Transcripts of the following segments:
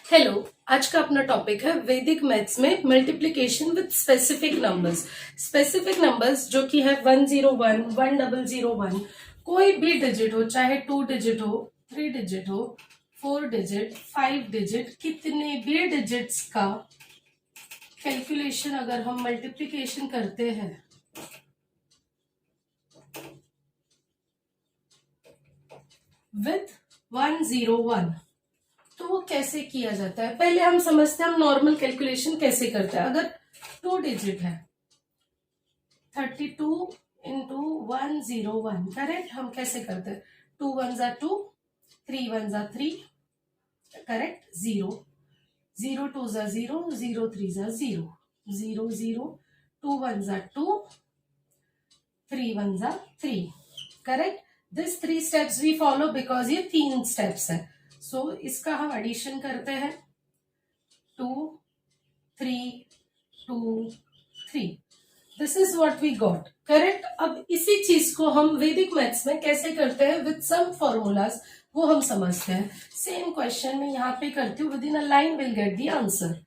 Hello. आज का अपना टॉपिक है वैदिक मैथ्स में multiplication with specific numbers. Specific numbers जो कि है 101, 1001, कोई भी डिजिट हो, चाहे 2 डिजिट हो, 3 डिजिट हो, 4 डिजिट, 5 डिजिट, कितने भी डिजिट्स का कैलकुलेशन अगर हम मल्टीप्लिकेशन करते हैं विथ 101 तो वो कैसे किया जाता है। पहले हम समझते हैं हम नॉर्मल कैलकुलेशन कैसे करते हैं। अगर 2 डिजिट है 32 इंटू 101, करेक्ट। हम कैसे करते हैं, 2 1 जा 2, 3 1 जा 3, करेक्ट, 0 0 2 जा 0, 0 3 जा 0, 0 0, 2 1 जा 2, 3 1 जा 3, correct. This 3 steps we follow because ये 3 स्टेप्स है। सो इसका हम एडिशन करते हैं 2 3 2 3, this is what we got, correct. अब इसी चीज को हम वैदिक मैथ्स में कैसे करते हैं विद सम फॉर्मूलाज, वो हम समझते हैं। सेम क्वेश्चन में यहाँ पे करती हूँ, with in a line will get the answer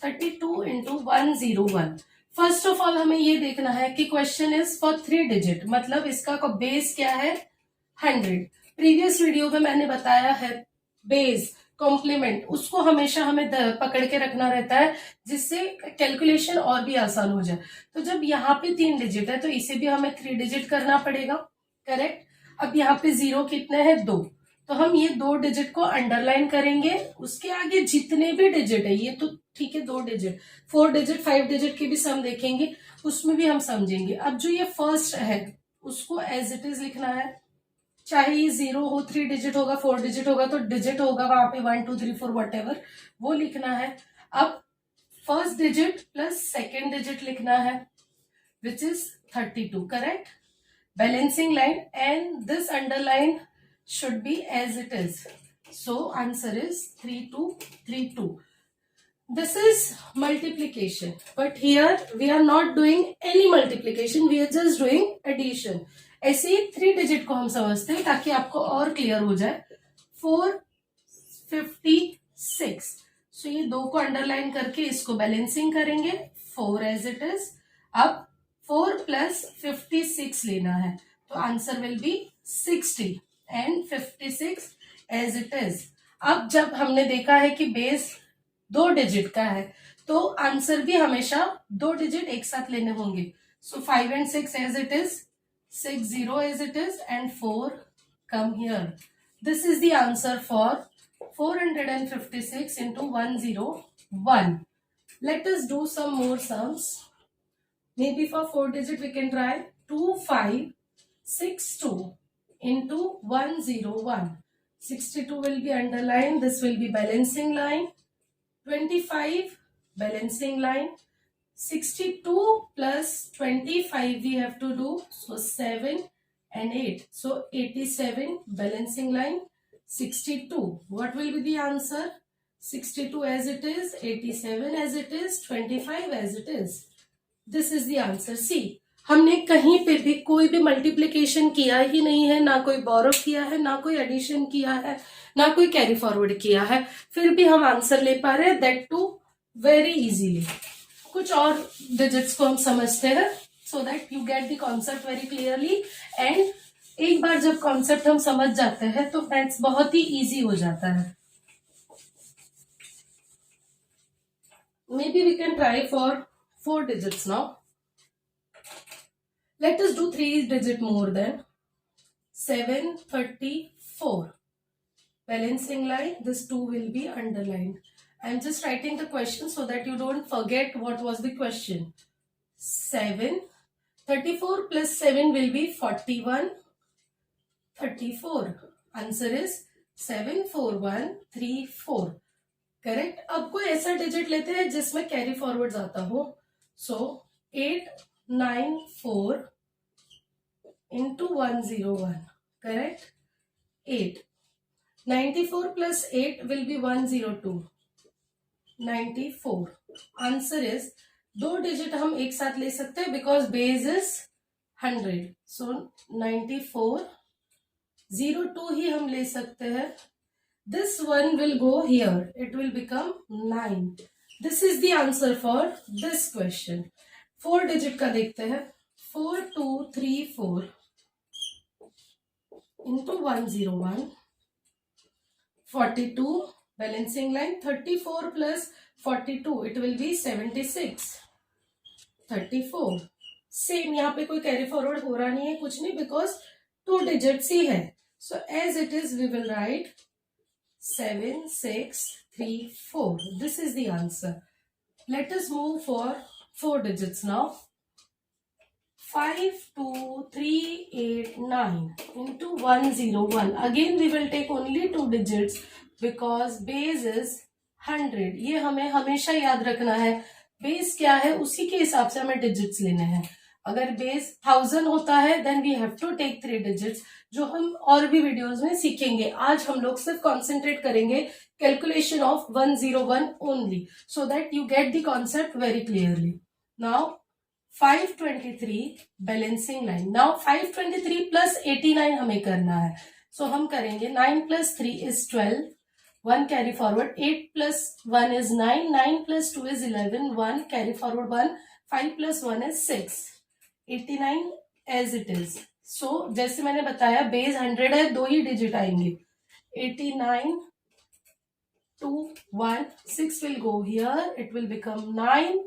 32 into 101। First of all हमें ये देखना है कि क्वेश्चन इज फॉर 3 डिजिट, मतलब इसका बेस क्या है 100। प्रीवियस वीडियो में मैंने बताया है बेस कॉम्प्लीमेंट, उसको हमेशा हमें पकड़ के रखना रहता है जिससे कैलकुलेशन और भी आसान हो जाए। तो जब यहाँ पे 3 डिजिट है तो इसे भी हमें 3 डिजिट करना पड़ेगा, करेक्ट। अब यहाँ पे 0 कितने हैं 2, तो हम ये 2 डिजिट को अंडरलाइन करेंगे। उसके आगे जितने भी डिजिट है, ये तो ठीक है 2 डिजिट, 4 डिजिट 5 डिजिट के भी सम देखेंगे, उसमें भी हम समझेंगे। अब जो ये फर्स्ट है उसको एज इट इज लिखना है, चाहे ये 0 हो, 3 डिजिट होगा, 4 डिजिट होगा तो डिजिट होगा वहां पे 1 2 3 4 वट एवर, वो लिखना है। अब first digit plus second digit लिखना है which is 32, correct. Balancing line and this underline should be as it is, so answer is 3232। This is multiplication, but here we are not doing any multiplication, we are just doing addition. ऐसे ही 3 digit को हम समझते हैं ताकि आपको और clear हो जाए। 456, सो ये 2 को अंडरलाइन करके इसको बैलेंसिंग करेंगे, 4 एज इट इज। अब 4 प्लस 56 लेना है तो answer will be 60 and 56 as it is. अब जब हमने देखा है कि बेस 2 डिजिट का है तो आंसर भी हमेशा 2 डिजिट एक साथ लेने होंगे। So 5 and 6 as it is, 6 0 as it is, and 4 come here. This is the answer for 456 into 101. Let us do some more sums. Maybe for 4 digit we can try 2562 into 101. 62 will be underlined, this will be balancing line, 25 balancing line, 62 plus 25 we have to do, so 7 and 8, so 87 balancing line, 62, what will be the answer, 62 as it is, 87 as it is, 25 as it is, this is the answer। See, हमने कहीं पे भी कोई भी multiplication किया ही नहीं है, ना कोई बोरो किया है, ना कोई एडिशन किया है, ना कोई कैरी फॉरवर्ड किया है, फिर भी हम आंसर ले पा रहे हैं, दैट टू वेरी इजीली। कुछ और डिजिट्स को हम समझते हैं so that you get the concept very clearly. And एक बार जब कॉन्सेप्ट हम समझ जाते हैं तो मैथ्स बहुत ही इजी हो जाता है। Maybe we can try for 4 digits now. Let us do 3 digit more than 734 balancing line, this 2 will be underlined. I am just writing the question so that you don't forget what was the question. 34 plus 7 will be 41, 34. Answer is 74134, correct। अब कोई ऐसा digit लेते हैं जिसमें carry forward आता हो, सो 894 into 101, correct, 8। 94 plus 8 will be 102, 94। Answer is 2 digit हम एक साथ ले सकते हैं बिकॉज बेस इज 100, सो 94, 02 ही हम ले सकते हैं this one will go here, it will become 9. This is the answer for this question. 4 digit का देखते हैं. 4234 into 101, 42 balancing line. 34 plus 42, it will be 76. 34 same, यहाँ पे कोई कैरी फॉरवर्ड हो रहा नहीं है, कुछ नहीं, बिकॉज 2 डिजिट्स ही है. So as it is we will write 7634. This is the answer. Let us move for 4 digits now. 52389 into 101. Again we will take only 2 digits because base is 100. ये हमें हमेशा याद रखना है. बेस क्या है उसी के हिसाब से हमें डिजिट्स लेने हैं. अगर बेस 1000 होता है then we have to take 3 digits, जो हम और भी वीडियोस में सीखेंगे. आज हम लोग सिर्फ कॉन्सेंट्रेट करेंगे calculation of 101 only, so that you get the concept very clearly. Now 523 balancing line. Now 523 plus 89 हमें करना है. सो हम करेंगे 9 plus 3 is 12, 1 carry forward. 8 plus 1 is 9, 9 plus 2 is 11, 1 carry forward 1, 5 plus 1 is 6, 89 as it is. So जैसे मैंने बताया base 100 है, 2 ही digit आएंगे. 89 2 1 6 will go here, it will become 9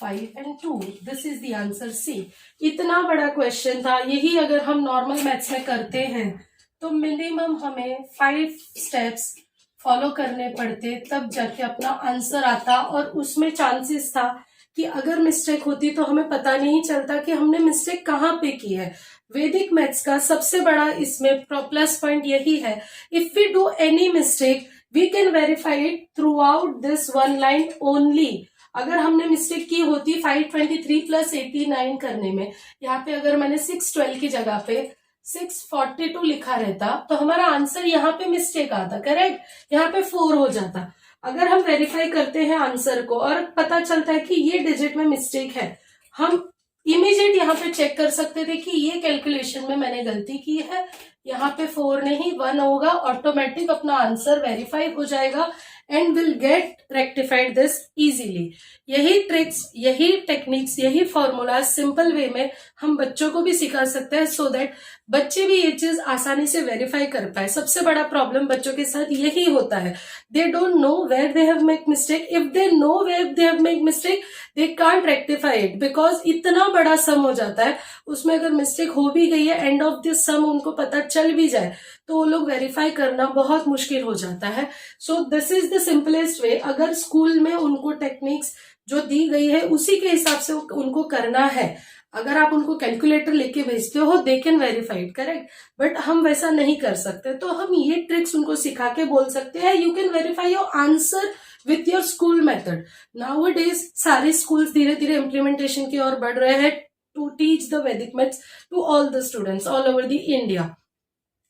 5 and 2. This is the answer C. इतना बड़ा क्वेश्चन था. यही अगर हम नॉर्मल मैथ्स में करते हैं तो मिनिमम हमें 5 स्टेप्स फॉलो करने पड़ते, तब जाके अपना आंसर आता. और उसमें चांसेस था कि अगर मिस्टेक होती तो हमें पता नहीं चलता कि हमने मिस्टेक कहाँ पे की है. वैदिक मैथ्स का सबसे बड़ा इसमें प्लस पॉइंट यही है, if we do any mistake we can verify it throughout this one line only. अगर हमने मिस्टेक की होती 523 प्लस 89 करने में, यहाँ पे अगर मैंने 612 की जगह पे 642 लिखा रहता तो हमारा आंसर यहाँ पे मिस्टेक आता. करेक्ट, यहाँ पे 4 हो जाता. अगर हम वेरीफाई करते हैं आंसर को और पता चलता है कि ये डिजिट में मिस्टेक है, हम इमीडिएट यहाँ पे चेक कर सकते थे कि ये कैलकुलेशन में मैंने गलती की है. यहाँ पे 4 नहीं 1 होगा, ऑटोमेटिक अपना आंसर वेरीफाई हो जाएगा and will get rectified this easily. यही ट्रिक्स, यही टेक्निक्स, यही फॉर्मूला सिंपल वे में हम बच्चों को भी सिखा सकते हैं, सो दैट बच्चे भी ये चीज आसानी से वेरीफाई कर पाए. सबसे बड़ा प्रॉब्लम बच्चों के साथ यही होता है, they don't know where they have make mistake. If they know where they have make mistake they can't rectify it, because इतना बड़ा सम हो जाता है. उसमें अगर मिस्टेक हो भी गई है, एंड ऑफ दिस सम उनको पता चल भी जाए तो वो लोग वेरीफाई करना बहुत मुश्किल हो जाता है. So this is the simplest way. अगर स्कूल में उनको टेक्निक्स जो दी गई है उसी के हिसाब से उनको करना है. अगर आप उनको कैलकुलेटर लेके भेजते हो they can verify it, correct, but हम वैसा नहीं कर सकते. तो हम ये ट्रिक्स उनको सिखा के बोल सकते हैं you can verify your answer with your school method. Now it is सारे स्कूल्स धीरे धीरे इम्प्लीमेंटेशन की ओर बढ़ रहे हैं to teach the Vedic maths to all the students all over the India.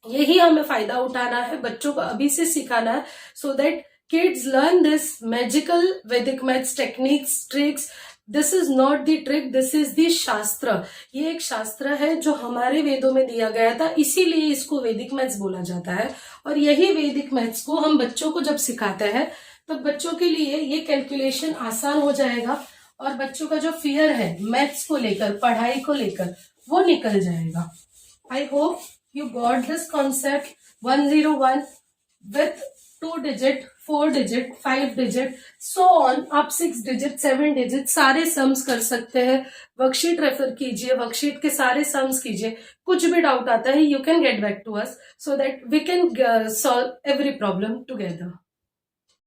यही हमें फायदा उठाना है, बच्चों को अभी से सिखाना है, so that kids learn this magical Vedic maths techniques, tricks. This is not the trick, this is the शास्त्र. ये एक शास्त्र है जो हमारे वेदों में दिया गया था, इसीलिए इसको वैदिक मैथ्स बोला जाता है. और यही वैदिक मैथ्स को हम बच्चों को जब सिखाते हैं तब बच्चों के लिए ये कैलकुलेशन आसान हो जाएगा और बच्चों का जो फियर है मैथ्स को लेकर, पढ़ाई को लेकर, वो निकल जाएगा. I hope you got this concept. 101 with 2 digit, 4 digit, 5 digit, so on. आप 6 डिजिट, 7 डिजिट सारे सम्स कर सकते हैं. वर्कशीट रेफर कीजिए, वर्कशीट के सारे सम्स कीजिए. कुछ भी डाउट आता है you can get back to us so that we can solve every problem together.